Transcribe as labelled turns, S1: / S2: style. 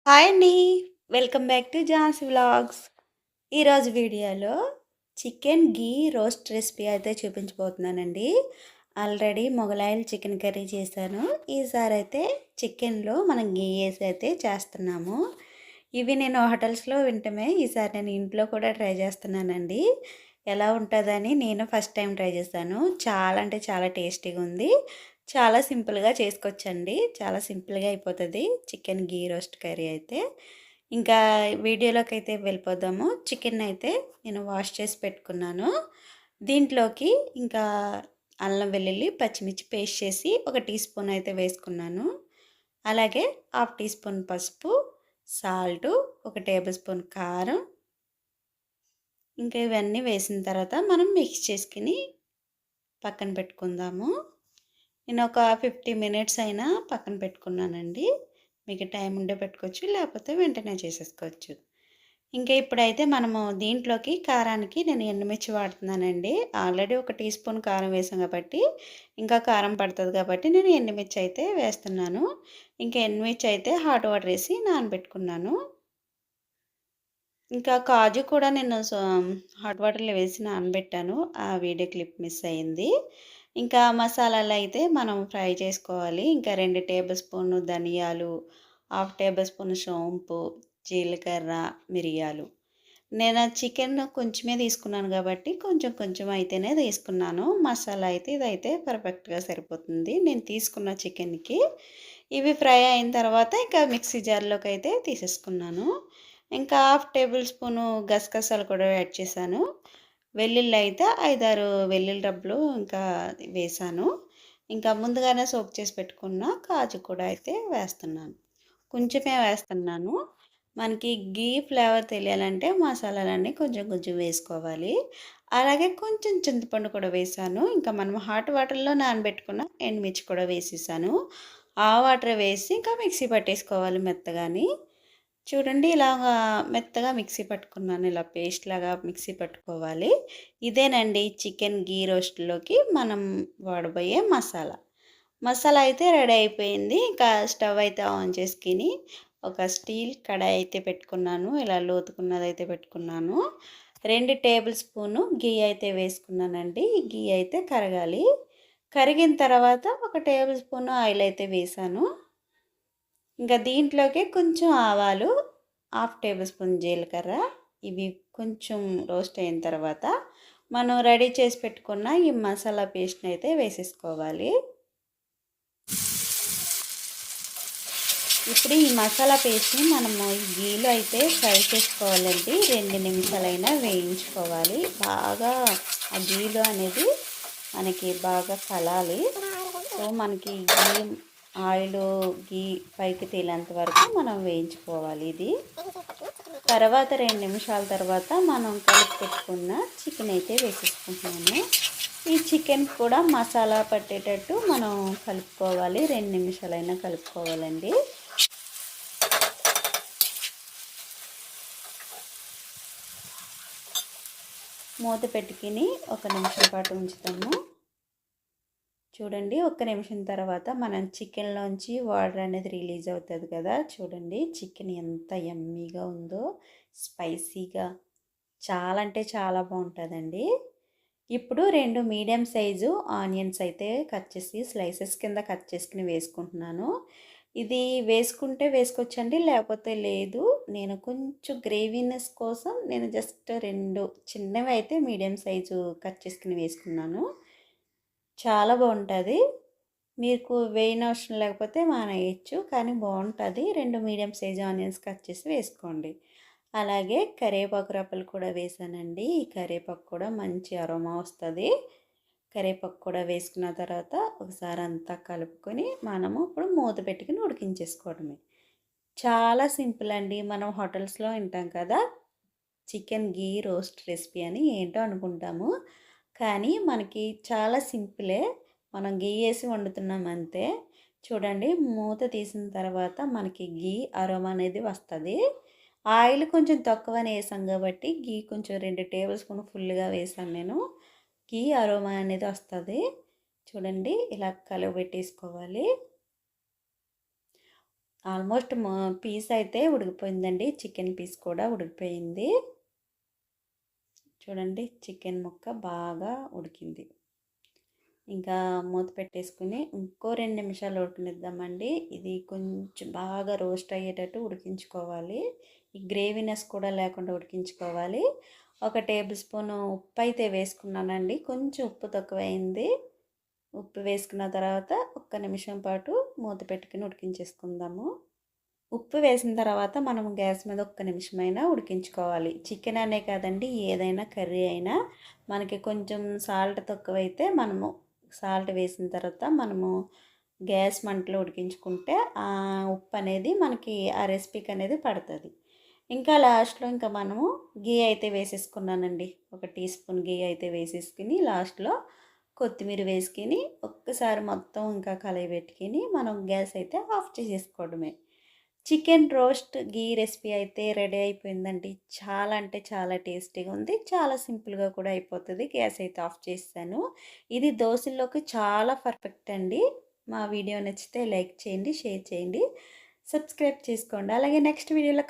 S1: Hi అండి. Welcome back to Jhansi vlogs. ఈరోజు వీడియోలో చికెన్ గీ రోస్ట్ రెసిపీ అయితే చూపించబోతున్నానండి. ఆల్రెడీ మొగలాయల చికెన్ కర్రీ చేశాను. ఈసారి అయితే చికెన్లో మనం గీ వేసి అయితే చేస్తున్నాము. ఇవి నేను హోటల్స్లో వింటమే, ఈసారి నేను ఇంట్లో కూడా ట్రై చేస్తున్నానండి. ఎలా ఉంటుందని నేను ఫస్ట్ టైం ట్రై చేశాను. చాలా అంటే చాలా టేస్టీగా ఉంది. చాలా సింపుల్గా చేసుకోవచ్చండి. చాలా సింపుల్గా అయిపోతుంది చికెన్ గీ రోస్ట్ కర్రీ అయితే. ఇంకా వీడియోలోకి అయితే వెళ్ళిపోదాము. చికెన్ అయితే నేను వాష్ చేసి పెట్టుకున్నాను. దీంట్లోకి ఇంకా అల్లం వెల్లుల్లి పచ్చిమిర్చి పేస్ట్ చేసి ఒక టీ స్పూన్ అయితే వేసుకున్నాను. అలాగే హాఫ్ టీ స్పూన్ పసుపు, సాల్టు, ఒక టేబుల్ స్పూన్ కారం, ఇంకా ఇవన్నీ వేసిన తర్వాత మనం మిక్స్ చేసుకుని పక్కన పెట్టుకుందాము. నేను ఒక 50 మినిట్స్ అయినా పక్కన పెట్టుకున్నానండి. మీకు టైం ఉండే పెట్టుకోవచ్చు, లేకపోతే వెంటనే చేసేసుకోవచ్చు. ఇంకా ఇప్పుడైతే మనము దీంట్లోకి కారానికి నేను ఎండుమిర్చి వాడుతున్నానండి. ఆల్రెడీ ఒక టీ స్పూన్ కారం వేసాం కాబట్టి ఇంకా కారం పడుతుంది కాబట్టి నేను ఎండుమిర్చి అయితే వేస్తున్నాను. ఇంకా ఎండుమిర్చి అయితే హాట్ వాటర్ వేసి నానబెట్టుకున్నాను. ఇంకా కాజు కూడా నేను హాట్ వాటర్లో వేసి నానబెట్టాను. ఆ వీడియో క్లిప్ మిస్ అయింది. ఇంకా మసాలాలు అయితే మనం ఫ్రై చేసుకోవాలి. ఇంకా 2 టేబుల్ స్పూన్ ధనియాలు, హాఫ్ టేబుల్ స్పూన్ సోంపు, జీలకర్ర, మిరియాలు. నేను చికెన్ కొంచెమే తీసుకున్నాను కాబట్టి కొంచెం కొంచెం అయితేనే తీసుకున్నాను. మసాలా అయితే ఇదైతే పర్ఫెక్ట్గా సరిపోతుంది నేను తీసుకున్న చికెన్కి. ఇవి ఫ్రై అయిన తర్వాత ఇంకా మిక్సీ జార్లోకి అయితే తీసేసుకున్నాను. ఇంకా హాఫ్ టేబుల్ స్పూను గసగసాలు కూడా యాడ్ చేశాను. వెల్లుల్లి అయితే 5, 6 వెల్లుల్లి రబ్బలు ఇంకా వేసాను. ఇంకా ముందుగానే సోక్ చేసి పెట్టుకున్న కాజు కూడా అయితే వేస్తున్నాను. కొంచెమే వేస్తున్నాను. మనకి గీ ఫ్లేవర్ తెలియాలంటే మసాలాలన్నీ కొంచెం కొంచెం వేసుకోవాలి. అలాగే కొంచెం చింతపండు కూడా వేసాను. ఇంకా మనం హాట్ వాటర్లో నానబెట్టుకున్న ఎండుమిర్చి కూడా వేసేసాను. ఆ వాటర్ వేసి ఇంకా మిక్సీ పట్టేసుకోవాలి మెత్తగాని. చూడండి ఇలాగా మెత్తగా మిక్సీ పట్టుకున్నాను. ఇలా పేస్ట్ లాగా మిక్సీ పట్టుకోవాలి. ఇదేనండి చికెన్ గీ రోస్ట్లోకి మనం వాడబోయే మసాలా. మసాలా అయితే రెడీ అయిపోయింది. ఇంకా స్టవ్ అయితే ఆన్ చేసుకుని ఒక స్టీల్ కడాయి అయితే పెట్టుకున్నాను. ఇలా లోతుకున్నదైతే పెట్టుకున్నాను. 2 టేబుల్ స్పూను గీ అయితే వేసుకున్నానండి. ఈ గీ అయితే కరగాలి. కరిగిన తర్వాత ఒక టేబుల్ స్పూన్ ఆయిల్ అయితే వేసాను. ఇంకా దీంట్లోకి కొంచెం ఆవాలు, హాఫ్ టేబుల్ స్పూన్ జీలకర్ర, ఇవి కొంచెం రోస్ట్ అయిన తర్వాత మనం రెడీ చేసి పెట్టుకున్న ఈ మసాలా పేస్ట్ని అయితే వేసేసుకోవాలి. ఇప్పుడు ఈ మసాలా పేస్ట్ని మనము ఈ గీలో అయితే ఫ్రై చేసుకోవాలండి. 2 నిమిషాలైనా వేయించుకోవాలి. బాగా ఆ గీలో అనేది మనకి బాగా కలాలి. సో మనకి గీ ఆయిల్ గీ పైకి తేలేంత వరకు మనం వేయించుకోవాలి. ఇది తర్వాత 2 నిమిషాల తర్వాత మనం కలిపి పెట్టుకున్న చికెన్ అయితే వేసేసుకుంటున్నాము. ఈ చికెన్ కూడా మసాలా పట్టేటట్టు మనం కలుపుకోవాలి. 2 నిమిషాలైనా కలుపుకోవాలండి. మూత పెట్టుకుని 1 నిమిషం పాటు ఉంచుతాము. చూడండి 1 నిమిషం తర్వాత మనం చికెన్లోంచి వాటర్ అనేది రిలీజ్ అవుతుంది కదా. చూడండి చికెన్ ఎంత యమ్మీగా ఉందో, స్పైసీగా, చాలా అంటే చాలా బాగుంటుందండి. ఇప్పుడు 2 మీడియం సైజు ఆనియన్స్ అయితే కట్ చేసి స్లైసెస్ కింద కట్ చేసుకుని వేసుకుంటున్నాను. ఇది వేసుకుంటే వేసుకోవచ్చండి, లేకపోతే లేదు. నేను కొంచెం గ్రేవీనెస్ కోసం నేను జస్ట్ 2 చిన్నవి అయితే మీడియం సైజు కట్ చేసుకుని వేసుకున్నాను. చాలా బాగుంటుంది. మీకు వేయనవసరం లేకపోతే మానేయచ్చు, కానీ బాగుంటుంది. 2 మీడియం సైజ్ ఆనియన్స్ కట్ చేసి వేసుకోండి. అలాగే కరివేపాకు రప్పలు కూడా వేసానండి. ఈ కరివేపాకు కూడా మంచి అరోమా వస్తుంది. కరివేపాకు కూడా వేసుకున్న తర్వాత ఒకసారి అంతా కలుపుకొని మనము ఇప్పుడు మూత పెట్టుకుని ఉడికించేసుకోవడమే. చాలా సింపుల్ అండి. మనం హోటల్స్లో వింటాం కదా చికెన్ గీ రోస్ట్ రెసిపీ అని, ఏంటో అనుకుంటాము, కానీ మనకి చాలా సింపులే. మనం గీ వేసి వండుతున్నాం అంతే. చూడండి మూత తీసిన తర్వాత మనకి గీ అరోమా అనేది వస్తుంది. ఆయిల్ కొంచెం తక్కువనే వేసాం కాబట్టి గీ కొంచెం 2 టేబుల్ స్పూన్ ఫుల్గా వేసాను నేను. గీ అరోమా అనేది వస్తుంది. చూడండి ఇలా కలవబెట్టేసుకోవాలి. ఆల్మోస్ట్ పీస్ అయితే ఉడికిపోయిందండి. చికెన్ పీస్ కూడా ఉడికిపోయింది. చూడండి చికెన్ ముక్క బాగా ఉడికింది. ఇంకా మూత పెట్టేసుకుని ఇంకో 2 నిమిషాలు ఉడకనిద్దామండి. ఇది కొంచెం బాగా రోస్ట్ అయ్యేటట్టు ఉడికించుకోవాలి. ఈ గ్రేవీనెస్ కూడా లేకుండా ఉడికించుకోవాలి. ఒక టేబుల్ స్పూను ఉప్పు అయితే వేసుకున్నానండి. కొంచెం ఉప్పు తక్కువైంది. ఉప్పు వేసుకున్న తర్వాత ఒక్క నిమిషం పాటు మూత పెట్టుకుని ఉడికించేసుకుందాము. ఉప్పు వేసిన తర్వాత మనం గ్యాస్ మీద ఒక్క నిమిషమైనా ఉడికించుకోవాలి. చికెన్ అనే కాదండి, ఏదైనా కర్రీ అయినా మనకి కొంచెం సాల్ట్ తక్కువైతే మనము సాల్ట్ వేసిన తర్వాత మనము గ్యాస్ మంటలో ఉడికించుకుంటే ఆ ఉప్పు అనేది మనకి ఆ రెసిపీకి అనేది పడుతుంది. ఇంకా లాస్ట్లో ఇంకా మనము గీ అయితే వేసేసుకున్నానండి. ఒక టీ స్పూన్ గీ అయితే వేసేసుకుని లాస్ట్లో కొత్తిమీర వేసుకుని ఒక్కసారి మొత్తం ఇంకా కలయబెట్టుకుని మనం గ్యాస్ అయితే ఆఫ్ చేసేసుకోవడమే. చికెన్ రోస్ట్ గీ రెసిపీ అయితే రెడీ అయిపోయిందండి. చాలా అంటే చాలా టేస్టీగా ఉంది. చాలా సింపుల్గా కూడా అయిపోతుంది. గ్యాస్ అయితే ఆఫ్ చేస్తాను. ఇది దోశల్లోకి చాలా పర్ఫెక్ట్ అండి. మా వీడియో నచ్చితే లైక్ చేయండి, షేర్ చేయండి, సబ్స్క్రైబ్ చేసుకోండి. అలాగే నెక్స్ట్ వీడియోలో